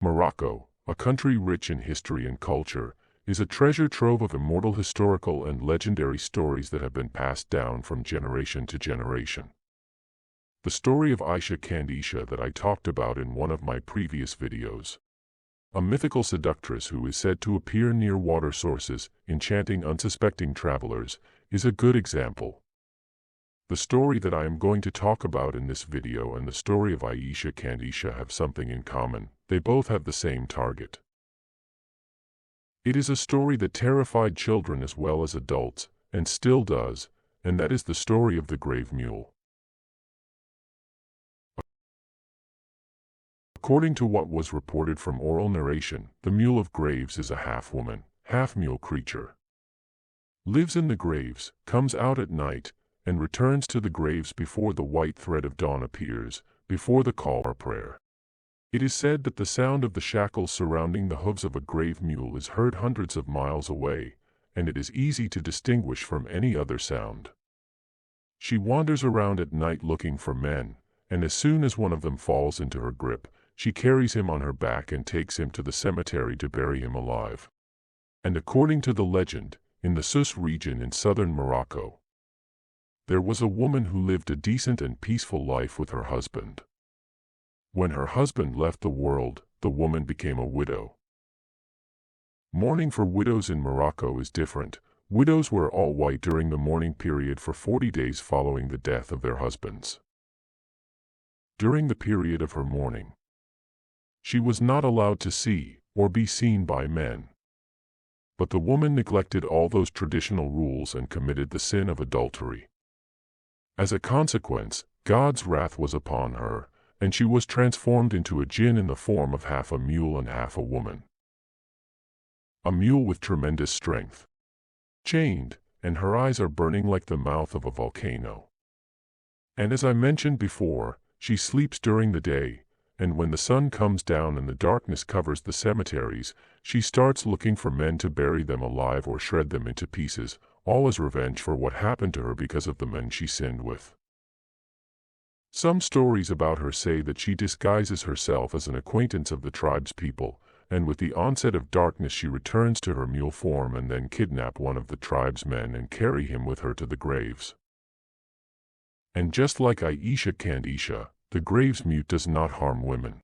Morocco, a country rich in history and culture, is a treasure trove of immortal historical and legendary stories that have been passed down from generation to generation. The story of Aisha Kandisha that I talked about in one of my previous videos. A mythical seductress who is said to appear near water sources, enchanting unsuspecting travelers, is a good example. The story that I am going to talk about in this video and the story of Aisha Kandisha have something in common. They both have the same target. It is a story that terrified children as well as adults, and still does, and that is the story of the Graves Mule. According to what was reported from oral narration, the Mule of Graves is a half-woman, half-mule creature. Lives in the graves, comes out at night, and returns to the graves before the white thread of dawn appears, before the call or prayer. It is said that the sound of the shackles surrounding the hooves of a grave mule is heard hundreds of miles away, and it is easy to distinguish from any other sound. She wanders around at night looking for men, and as soon as one of them falls into her grip, she carries him on her back and takes him to the cemetery to bury him alive. And according to the legend, in the Sousse region in southern Morocco, there was a woman who lived a decent and peaceful life with her husband. When her husband left the world, the woman became a widow. Mourning for widows in Morocco is different. Widows wear all white during the mourning period for 40 days following the death of their husbands. During the period of her mourning, she was not allowed to see or be seen by men. But the woman neglected all those traditional rules and committed the sin of adultery. As a consequence, God's wrath was upon her, and she was transformed into a jinn in the form of half a mule and half a woman. A mule with tremendous strength. Chained, and her eyes are burning like the mouth of a volcano. And as I mentioned before, she sleeps during the day, and when the sun comes down and the darkness covers the cemeteries, she starts looking for men to bury them alive or shred them into pieces, all as revenge for what happened to her because of the men she sinned with. Some stories about her say that she disguises herself as an acquaintance of the tribe's people, and with the onset of darkness she returns to her mule form and then kidnap one of the tribe's men and carry him with her to the graves. And just like Aisha Kandisha, the Graves Mule does not harm women.